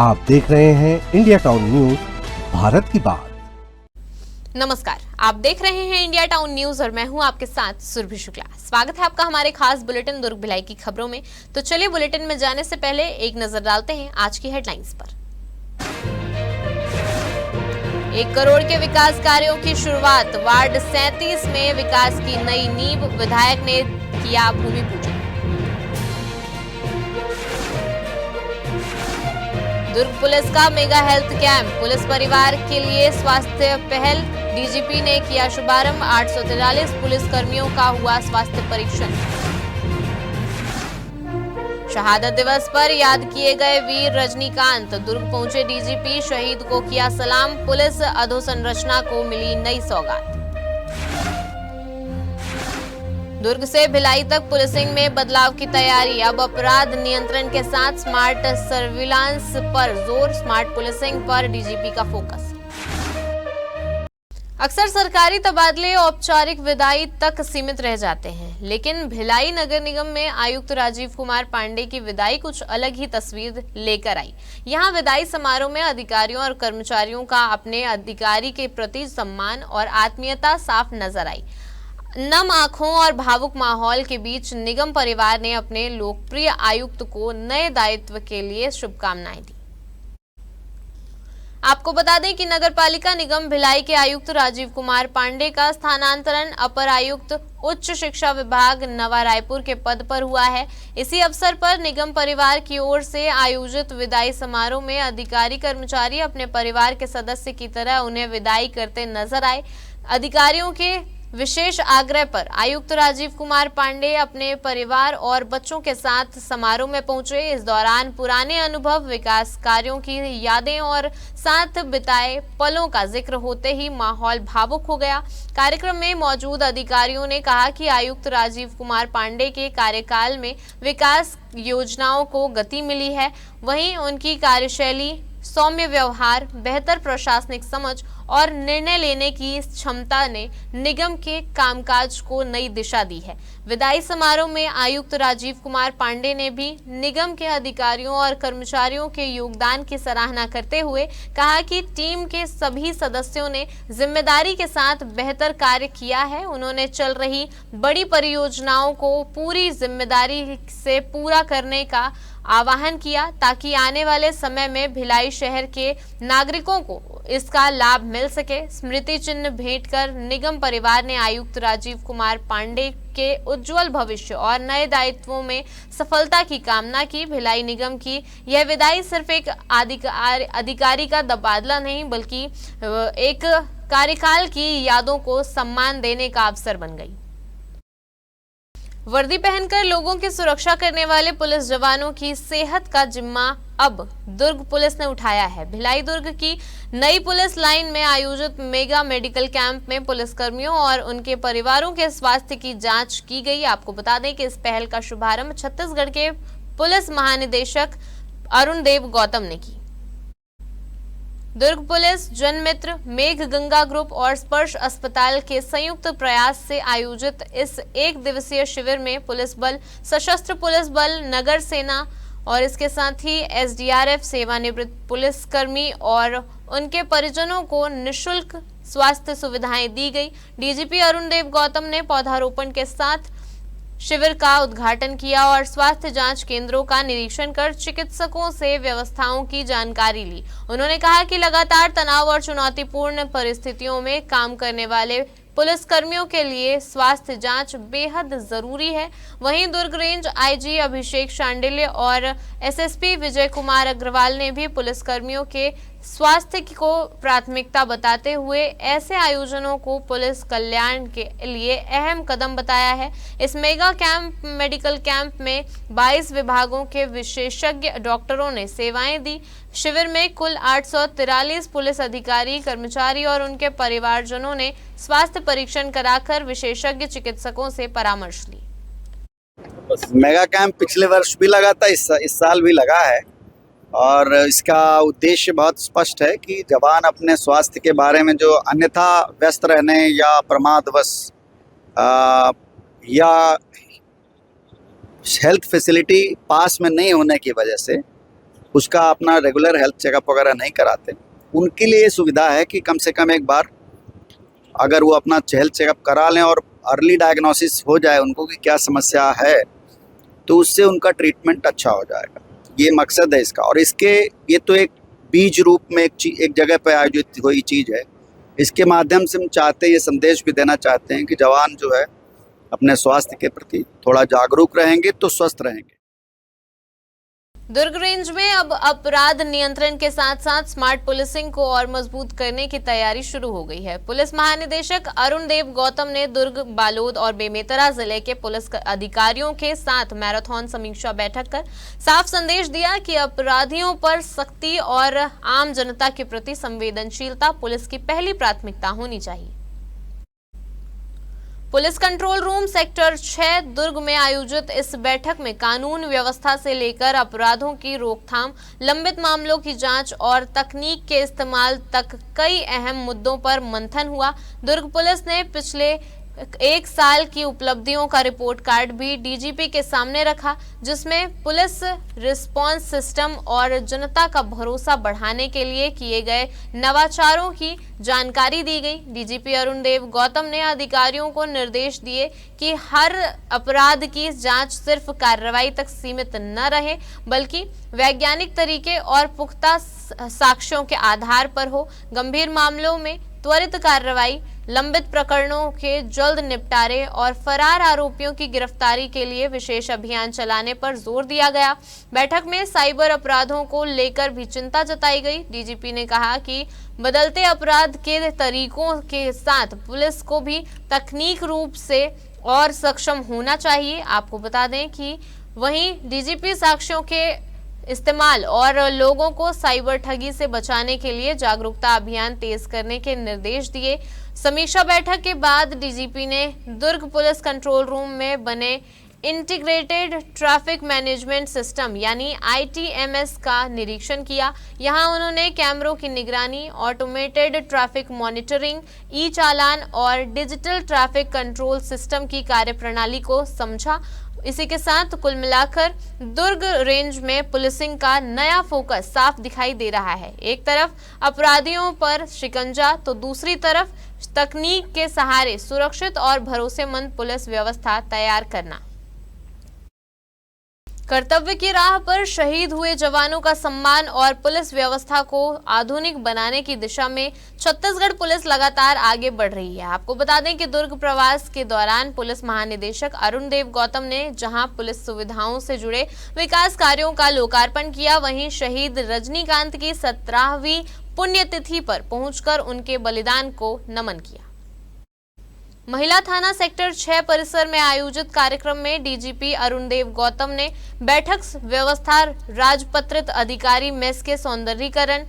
आप देख रहे हैं इंडिया टाउन न्यूज, भारत की बात। नमस्कार, आप देख रहे हैं इंडिया टाउन न्यूज और मैं हूं आपके साथ सुरभि शुक्ला। स्वागत है आपका हमारे खास बुलेटिन दुर्ग भिलाई की खबरों में। तो चलिए बुलेटिन में जाने से पहले एक नजर डालते हैं आज की हेडलाइंस पर। 1 करोड़ के विकास कार्यों की शुरुआत, वार्ड 37 में विकास की नई नींव, विधायक ने किया भूमि पूजन। दुर्ग पुलिस का मेगा हेल्थ कैंप, पुलिस परिवार के लिए स्वास्थ्य पहल, डीजीपी ने किया शुभारंभ। 843 पुलिस कर्मियों का हुआ स्वास्थ्य परीक्षण। शहादत दिवस पर याद किए गए वीर रजनीकांत, दुर्ग पहुंचे डीजीपी, शहीद को किया सलाम। पुलिस अधोसंरचना को मिली नई सौगात। दुर्ग से भिलाई तक पुलिसिंग में बदलाव की तैयारी, अब अपराध नियंत्रण के साथ स्मार्ट सर्विलांस पर जोर, स्मार्ट पुलिसिंग पर डीजीपी का फोकस। अक्सर सरकारी तबादले औपचारिक विदाई तक सीमित रह जाते हैं, लेकिन भिलाई नगर निगम में आयुक्त राजीव कुमार पांडे की विदाई कुछ अलग ही तस्वीर लेकर आई। यहां विदाई समारोह में अधिकारियों और कर्मचारियों का अपने अधिकारी के प्रति सम्मान और आत्मीयता साफ नजर आई। नम आंखों और भावुक माहौल के बीच निगम परिवार ने अपने लोकप्रिय आयुक्त को नए दायित्व के लिए शुभकामनाएं दी। आपको बता दें कि नगर पालिका निगम भिलाई के आयुक्त राजीव कुमार पांडे का स्थानांतरण अपर आयुक्त उच्च शिक्षा विभाग नवा रायपुर के पद पर हुआ है। इसी अवसर पर निगम परिवार की ओर से आयोजित विदाई समारोह में अधिकारी कर्मचारी अपने परिवार के सदस्य की तरह उन्हें विदाई करते नजर आए। अधिकारियों के विशेष आग्रह पर आयुक्त राजीव कुमार पांडे अपने परिवार और बच्चों के साथ समारोह में पहुंचे। इस दौरान पुराने अनुभव, विकास कार्यों की यादें और साथ बिताए पलों का जिक्र होते ही माहौल भावुक हो गया। कार्यक्रम में मौजूद अधिकारियों ने कहा कि आयुक्त राजीव कुमार पांडे के कार्यकाल में विकास योजनाओं को गति मिली है। वहीं उनकी कार्यशैली, सौम्य व्यवहार, बेहतर प्रशासनिक समझ और निर्णय लेने की क्षमता ने निगम के कामकाज को नई दिशा दी है। विदाई समारोह में आयुक्त राजीव कुमार पांडे ने भी निगम के अधिकारियों और कर्मचारियों के योगदान की सराहना करते हुए कहा कि टीम के सभी सदस्यों ने जिम्मेदारी के साथ बेहतर कार्य किया है। उन्होंने चल रही बड़ी परियोजनाओं को पूरी जिम्मेदारी से पूरा करने का आह्वान किया ताकि आने वाले समय में भिलाई शहर के नागरिकों को इसका लाभ मिल सके। स्मृति चिन्ह भेंट कर निगम परिवार ने आयुक्त राजीव कुमार पांडे के उज्जवल भविष्य और नए दायित्वों में सफलता की कामना की। भिलाई निगम की यह विदाई सिर्फ एक अधिकारी का तबादला नहीं, बल्कि एक कार्यकाल की यादों को सम्मान देने का अवसर बन गई। वर्दी पहनकर लोगों की सुरक्षा करने वाले पुलिस जवानों की सेहत का जिम्मा अब दुर्ग पुलिस ने उठाया है। भिलाई दुर्ग की नई पुलिस लाइन में आयोजित मेगा मेडिकल कैंप में पुलिसकर्मियों और उनके परिवारों के स्वास्थ्य की जांच की गई। आपको बता दें कि इस पहल का शुभारंभ छत्तीसगढ़ के पुलिस महानिदेशक अरुण देव गौतम ने की। दुर्ग पुलिस, जनमित्र, मेघ गंगा ग्रुप और स्पर्श अस्पताल के संयुक्त प्रयास से आयोजित इस 1 दिवसीय शिविर में पुलिस बल, सशस्त्र पुलिस बल, नगर सेना और इसके साथ ही एसडीआरएफ, सेवानिवृत्त पुलिसकर्मी और उनके परिजनों को निःशुल्क स्वास्थ्य सुविधाएं दी गई। डीजीपी अरुण देव गौतम ने पौधारोपण के साथ शिविर का उद्घाटन किया और स्वास्थ्य जांच केंद्रों का निरीक्षण कर चिकित्सकों से व्यवस्थाओं की जानकारी ली। उन्होंने कहा कि लगातार तनाव और चुनौतीपूर्ण परिस्थितियों में काम करने वाले पुलिस कर्मियों के लिए स्वास्थ्य जांच बेहद जरूरी है। वहीं दुर्ग रेंज आईजी अभिषेक शांडिल्य और एसएसपी विजय कुमार अग्रवाल ने भी पुलिस कर्मियों के स्वास्थ्य को प्राथमिकता बताते हुए ऐसे आयोजनों को पुलिस कल्याण के लिए अहम कदम बताया है। इस मेगा कैंप मेडिकल कैंप में 22 विभागों के विशेषज्ञ डॉक्टरों ने सेवाएं दी। शिविर में कुल 843 पुलिस अधिकारी, कर्मचारी और उनके परिवारजनों ने स्वास्थ्य परीक्षण कराकर विशेषज्ञ चिकित्सकों से परामर्श ली। मेगा कैंप पिछले वर्ष भी लगा था, इस साल भी लगा है और इसका उद्देश्य बहुत स्पष्ट है कि जवान अपने स्वास्थ्य के बारे में जो अन्यथा व्यस्त रहने या प्रमादवश या हेल्थ फैसिलिटी पास में नहीं होने की वजह से उसका अपना रेगुलर हेल्थ चेकअप वगैरह नहीं कराते, उनके लिए ये सुविधा है कि कम से कम एक बार अगर वो अपना हेल्थ चेकअप करा लें और अर्ली डायग्नोसिस हो जाए उनको कि क्या समस्या है, तो उससे उनका ट्रीटमेंट अच्छा हो जाएगा। ये मकसद है इसका। और इसके ये तो एक बीज रूप में एक जगह पर आयोजित हुई चीज़ है। इसके माध्यम से हम चाहते हैं, ये संदेश भी देना चाहते हैं कि जवान जो है अपने स्वास्थ्य के प्रति थोड़ा जागरूक रहेंगे तो स्वस्थ रहेंगे। दुर्ग रेंज में अब अपराध नियंत्रण के साथ साथ स्मार्ट पुलिसिंग को और मजबूत करने की तैयारी शुरू हो गई है। पुलिस महानिदेशक अरुण देव गौतम ने दुर्ग, बालोद और बेमेतरा जिले के पुलिस अधिकारियों के साथ मैराथन समीक्षा बैठक कर साफ संदेश दिया कि अपराधियों पर सख्ती और आम जनता के प्रति संवेदनशीलता पुलिस की पहली प्राथमिकता होनी चाहिए। पुलिस कंट्रोल रूम सेक्टर 6 दुर्ग में आयोजित इस बैठक में कानून व्यवस्था से लेकर अपराधों की रोकथाम, लंबित मामलों की जांच और तकनीक के इस्तेमाल तक कई अहम मुद्दों पर मंथन हुआ। दुर्ग पुलिस ने पिछले 1 साल की उपलब्धियों का रिपोर्ट कार्ड भी डीजीपी के सामने रखा, जिसमें पुलिस रिस्पांस सिस्टम और जनता का भरोसा बढ़ाने के लिए किए गए नवाचारों की जानकारी दी गई। डीजीपी अरुण देव गौतम ने अधिकारियों को निर्देश दिए कि हर अपराध की जांच सिर्फ कार्रवाई तक सीमित न रहे, बल्कि वैज्ञानिक तरीके और पुख्ता साक्ष्यों के आधार पर हो। गंभीर मामलों में त्वरित कार्रवाई, लंबित प्रकरणों के जल्द निपटारे और फरार आरोपियों की गिरफ्तारी के लिए विशेष अभियान चलाने पर जोर दिया गया। बैठक में साइबर अपराधों को लेकर भी चिंता जताई गई। डीजीपी ने कहा कि बदलते अपराध के तरीकों के साथ पुलिस को भी तकनीक रूप से और सक्षम होना चाहिए। आपको बता दें कि वहीं डीजीपी साक्ष्यों के इस्तेमाल और लोगों को साइबर ठगी से बचाने के लिए जागरूकता अभियान तेज करने के निर्देश दिए। समीक्षा बैठक के बाद डीजीपी ने दुर्ग पुलिस कंट्रोल रूम में बने इंटीग्रेटेड ट्रैफिक मैनेजमेंट सिस्टम यानी ITMS का निरीक्षण किया। यहां उन्होंने कैमरों की निगरानी, ऑटोमेटेड ट्रैफिक मॉनिटरिंग, ई-चालान और डिजिटल ट्रैफिक कंट्रोल सिस्टम की कार्यप्रणाली को समझा। इसी के साथ कुल मिलाकर दुर्ग रेंज में पुलिसिंग का नया फोकस साफ दिखाई दे रहा है। एक तरफ अपराधियों पर शिकंजा तो दूसरी तरफ तकनीक के सहारे सुरक्षित और भरोसेमंद पुलिस व्यवस्था तैयार करना। कर्तव्य की राह पर शहीद हुए जवानों का सम्मान और पुलिस व्यवस्था को आधुनिक बनाने की दिशा में छत्तीसगढ़ पुलिस लगातार आगे बढ़ रही है। आपको बता दें कि दुर्ग प्रवास के दौरान पुलिस महानिदेशक अरुण देव गौतम ने जहां पुलिस सुविधाओं से जुड़े विकास कार्यों का लोकार्पण किया, वहीं शहीद रजनीकांत की 17वीं पुण्यतिथि पर पहुंचकर उनके बलिदान को नमन किया। महिला थाना सेक्टर 6 परिसर में आयोजित कार्यक्रम में डीजीपी अरुण देव गौतम ने बैठक व्यवस्था, राजपत्रित अधिकारी मेस के सौंदर्यीकरण,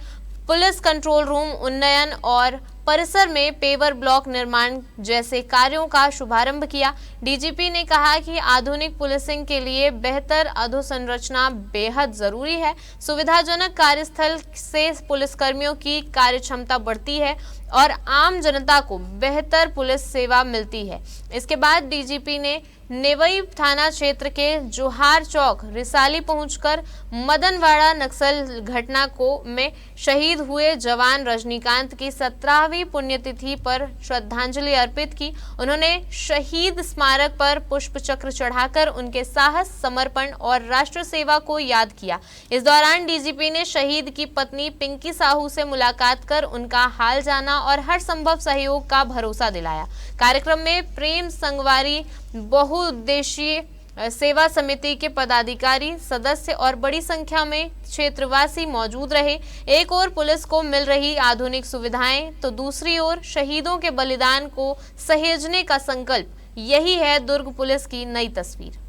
पुलिस कंट्रोल रूम उन्नयन और परिसर में पेवर ब्लॉक निर्माण जैसे कार्यों का शुभारंभ किया। डीजीपी ने कहा कि आधुनिक पुलिसिंग के लिए बेहतर अधोसंरचना बेहद जरूरी है। सुविधाजनक कार्यस्थल से पुलिसकर्मियों की कार्यक्षमता बढ़ती है और आम जनता को बेहतर पुलिस सेवा मिलती है। इसके बाद डीजीपी ने नेवई थाना क्षेत्र के जोहार चौक रिसाली पहुंचकर मदनवाड़ा नक्सल घटना में शहीद हुए जवान रजनीकांत की 17वीं पुण्यतिथि पर श्रद्धांजलि अर्पित की। उन्होंने शहीद स्मारक पर पुष्प चक्र चढ़ाकर उनके साहस, समर्पण और राष्ट्र सेवा को याद किया। इस दौरान डीजीपी ने शहीद की पत्नी पिंकी साहू से मुलाकात कर उनका हाल जाना और हर संभव सहयोग का भरोसा दिलाया। कार्यक्रम में प्रेम संगवारी बहुउद्देशीय सेवा समिति के पदाधिकारी, सदस्य और बड़ी संख्या में क्षेत्रवासी मौजूद रहे। एक ओर पुलिस को मिल रही आधुनिक सुविधाएं तो दूसरी ओर शहीदों के बलिदान को सहेजने का संकल्प, यही है दुर्ग पुलिस की नई तस्वीर।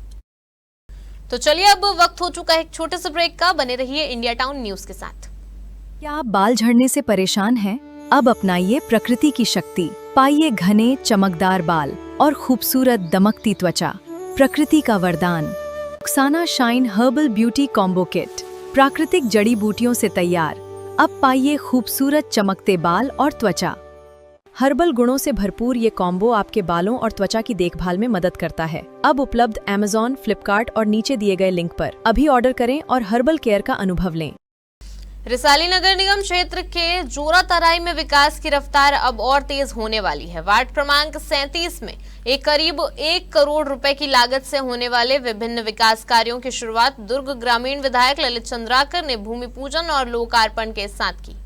तो चलिए अब वक्त हो चुका है एक छोटे से ब्रेक का। बने रहिए इंडिया टाउन न्यूज के साथ। क्या आप बाल झड़ने से परेशान हैं? अब अपनाइए प्रकृति की शक्ति, पाइए घने चमकदार बाल और खूबसूरत दमकती त्वचा। प्रकृति का वरदान Rukhsana shine herbal beauty combo kit, प्राकृतिक जड़ी बूटियों से तैयार। अब पाइए खूबसूरत चमकते बाल और त्वचा। हर्बल गुणों से भरपूर ये कॉम्बो आपके बालों और त्वचा की देखभाल में मदद करता है। अब उपलब्ध Amazon, फ्लिपकार्ट और नीचे दिए गए लिंक पर। अभी ऑर्डर करें और हर्बल केयर का अनुभव लें। रिसाली नगर निगम क्षेत्र के जोरा तराई में विकास की रफ्तार अब और तेज होने वाली है। वार्ड क्रमांक 37 में करीब 1 करोड़ रुपए की लागत से होने वाले विभिन्न विकास कार्यों की शुरुआत दुर्ग ग्रामीण विधायक ललित चंद्राकर ने भूमि पूजन और लोकार्पण के साथ की।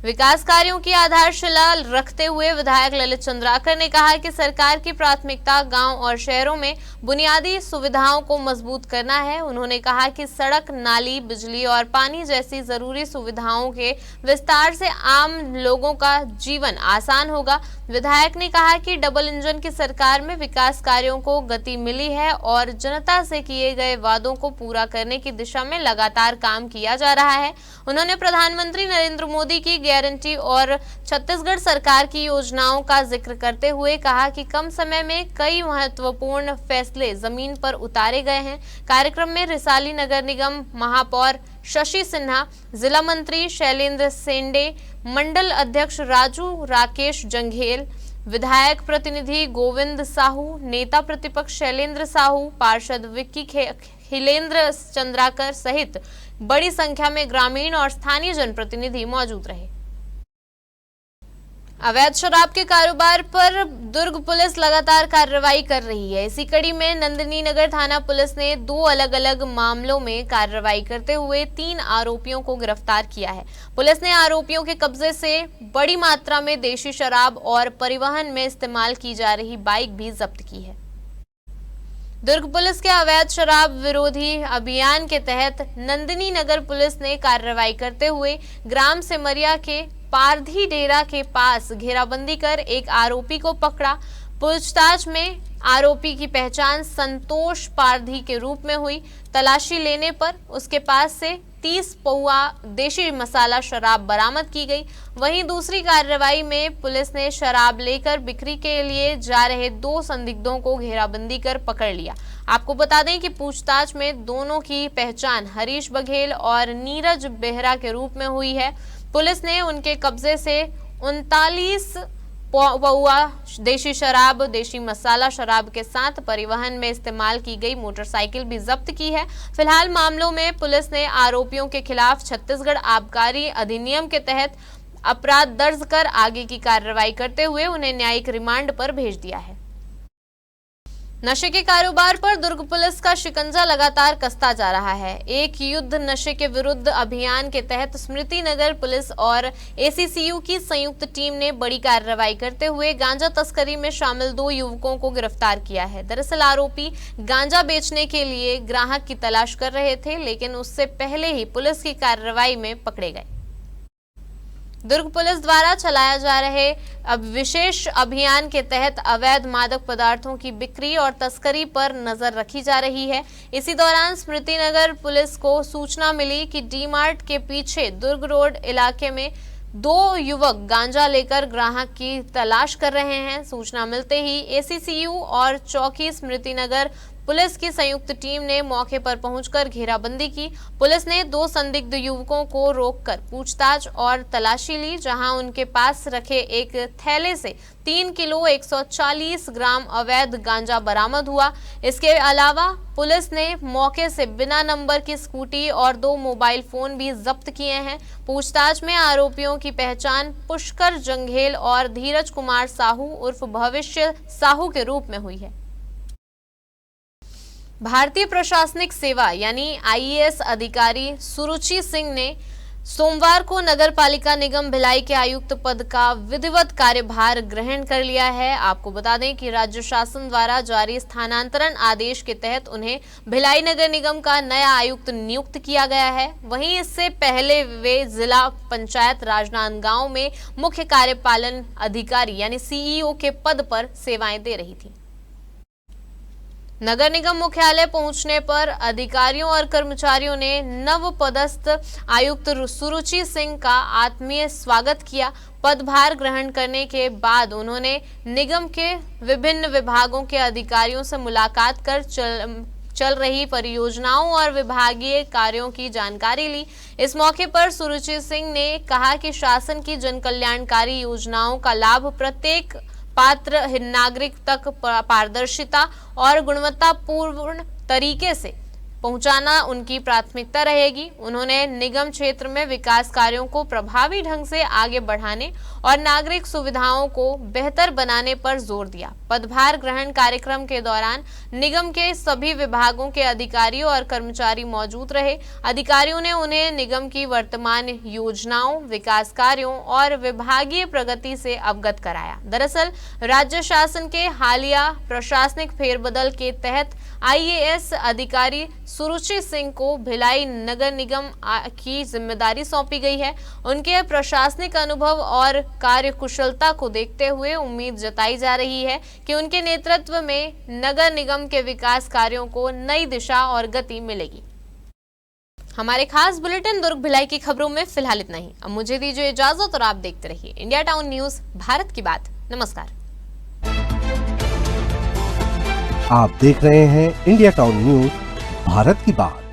विकास कार्यों की आधारशिला रखते हुए विधायक ललित चंद्राकर ने कहा कि सरकार की प्राथमिकता गांव और शहरों में बुनियादी सुविधाओं को मजबूत करना है। उन्होंने कहा कि सड़क, नाली, बिजली और पानी जैसी जरूरी सुविधाओं के विस्तार से आम लोगों का जीवन आसान होगा। विधायक ने कहा कि डबल इंजन की सरकार में विकास कार्यों को गति मिली है और जनता से किए गए वादों को पूरा करने की दिशा में लगातार काम किया जा रहा है। उन्होंने प्रधानमंत्री नरेंद्र मोदी की गारंटी और छत्तीसगढ़ सरकार की योजनाओं का जिक्र करते हुए कहा कि कम समय में कई महत्वपूर्ण फैसले जमीन पर उतारे गए हैं। कार्यक्रम में रिसाली नगर निगम महापौर शशि सिन्हा, जिला मंत्री शैलेंद्र सेंडे, मंडल अध्यक्ष राजू राकेश जंघेल, विधायक प्रतिनिधि गोविंद साहू, नेता प्रतिपक्ष शैलेंद्र साहू, पार्षद विक्की खिलेंद्र चंद्राकर सहित बड़ी संख्या में ग्रामीण और स्थानीय जनप्रतिनिधि मौजूद रहे। अवैध शराब के कारोबार पर दुर्ग पुलिस लगातार कार्रवाई कर रही है। इसी कड़ी में नंदिनी नगर थाना पुलिस ने 2 अलग अलग मामलों में कार्रवाई करते हुए 3 आरोपियों को गिरफ्तार किया है। पुलिस ने आरोपियों के कब्जे से बड़ी मात्रा में देशी शराब और परिवहन में इस्तेमाल की जा रही बाइक भी जब्त की है। दुर्ग पुलिस के अवैध शराब विरोधी अभियान के तहत नंदिनी नगर पुलिस ने कार्रवाई करते हुए ग्राम सिमरिया के पारधी डेरा के पास घेराबंदी कर एक आरोपी को पकड़ा। पूछताछ में आरोपी की पहचान संतोष पारधी के रूप में हुई। तलाशी लेने पर उसके पास से 30 पौआ देशी मसाला शराब बरामद की गई। वहीं दूसरी कार्रवाई में पुलिस ने शराब लेकर बिक्री के लिए जा रहे 2 संदिग्धों को घेराबंदी कर पकड़ लिया। आपको बता दें कि पूछताछ में दोनों की पहचान हरीश बघेल और नीरज बेहरा के रूप में हुई है। पुलिस ने उनके कब्जे से 39 पौआ देशी शराब, देशी मसाला शराब के साथ परिवहन में इस्तेमाल की गई मोटरसाइकिल भी जब्त की है। फिलहाल मामलों में पुलिस ने आरोपियों के खिलाफ छत्तीसगढ़ आबकारी अधिनियम के तहत अपराध दर्ज कर आगे की कार्रवाई करते हुए उन्हें न्यायिक रिमांड पर भेज दिया है। नशे के कारोबार पर दुर्ग पुलिस का शिकंजा लगातार कसता जा रहा है। एक युद्ध नशे के विरुद्ध अभियान के तहत स्मृति नगर पुलिस और एसीसीयू की संयुक्त टीम ने बड़ी कार्रवाई करते हुए गांजा तस्करी में शामिल 2 युवकों को गिरफ्तार किया है। दरअसल आरोपी गांजा बेचने के लिए ग्राहक की तलाश कर रहे थे, लेकिन उससे पहले ही पुलिस की कार्रवाई में पकड़े गए। दुर्ग पुलिस द्वारा चलाया जा रहे अब विशेष अभियान के तहत अवैध मादक पदार्थों की बिक्री और तस्करी पर नजर रखी जा रही है। इसी दौरान स्मृति नगर पुलिस को सूचना मिली कि डी-मार्ट के पीछे दुर्ग रोड इलाके में 2 युवक गांजा लेकर ग्राहक की तलाश कर रहे हैं। सूचना मिलते ही एसीसीयू और चौकी स्मृति नगर पुलिस की संयुक्त टीम ने मौके पर पहुंचकर घेराबंदी की। पुलिस ने 2 संदिग्ध युवकों को रोककर पूछताछ और तलाशी ली, जहां उनके पास रखे एक थैले से 3 किलो 140 ग्राम अवैध गांजा बरामद हुआ। इसके अलावा पुलिस ने मौके से बिना नंबर की स्कूटी और 2 मोबाइल फोन भी जब्त किए हैं। पूछताछ में आरोपियों की पहचान पुष्कर जंघेल और धीरज कुमार साहू उर्फ भविष्य साहू के रूप में हुई है। भारतीय प्रशासनिक सेवा यानी आईएएस अधिकारी सुरुचि सिंह ने सोमवार को नगर पालिका निगम भिलाई के आयुक्त पद का विधिवत कार्यभार ग्रहण कर लिया है। आपको बता दें कि राज्य शासन द्वारा जारी स्थानांतरण आदेश के तहत उन्हें भिलाई नगर निगम का नया आयुक्त नियुक्त किया गया है। वहीं इससे पहले वे जिला पंचायत राजनांदगांव में मुख्य कार्यपालन अधिकारी यानी सीईओ के पद पर सेवाएं दे रही थी। नगर निगम मुख्यालय पहुंचने पर अधिकारियों और कर्मचारियों ने नव पदस्थ आयुक्त सुरुचि सिंह का आत्मीय स्वागत किया। पदभार ग्रहण करने के बाद उन्होंने निगम के विभिन्न विभागों के अधिकारियों से मुलाकात कर चल रही परियोजनाओं और विभागीय कार्यों की जानकारी ली। इस मौके पर सुरुचि सिंह ने कहा कि शासन की जन कल्याणकारी योजनाओं का लाभ प्रत्येक पात्र नागरिक तक पारदर्शिता और गुणवत्तापूर्ण तरीके से पहुंचाना उनकी प्राथमिकता रहेगी। उन्होंने निगम क्षेत्र में विकास कार्यों को प्रभावी ढंग से आगे बढ़ाने और नागरिक सुविधाओं को बेहतर बनाने पर जोर दिया। पदभार ग्रहण कार्यक्रम के दौरान निगम के सभी विभागों के अधिकारियों और कर्मचारी मौजूद रहे। अधिकारियों ने उन्हें निगम की वर्तमान योजनाओं, विकास कार्यों और विभागीय प्रगति से अवगत कराया। दरअसल राज्य शासन के हालिया प्रशासनिक फेरबदल के तहत IAS अधिकारी सुरुचि सिंह को भिलाई नगर निगम की जिम्मेदारी सौंपी गई है। उनके प्रशासनिक अनुभव और कार्यकुशलता को देखते हुए उम्मीद जताई जा रही है कि उनके नेतृत्व में नगर निगम के विकास कार्यों को नई दिशा और गति मिलेगी। हमारे खास बुलेटिन दुर्ग भिलाई की खबरों में फिलहाल इतना ही। अब मुझे दीजिए इजाजत और आप देखते रहिए इंडिया टाउन न्यूज, भारत की बात। नमस्कार। आप देख रहे हैं इंडिया टाउन न्यूज, भारत की बात।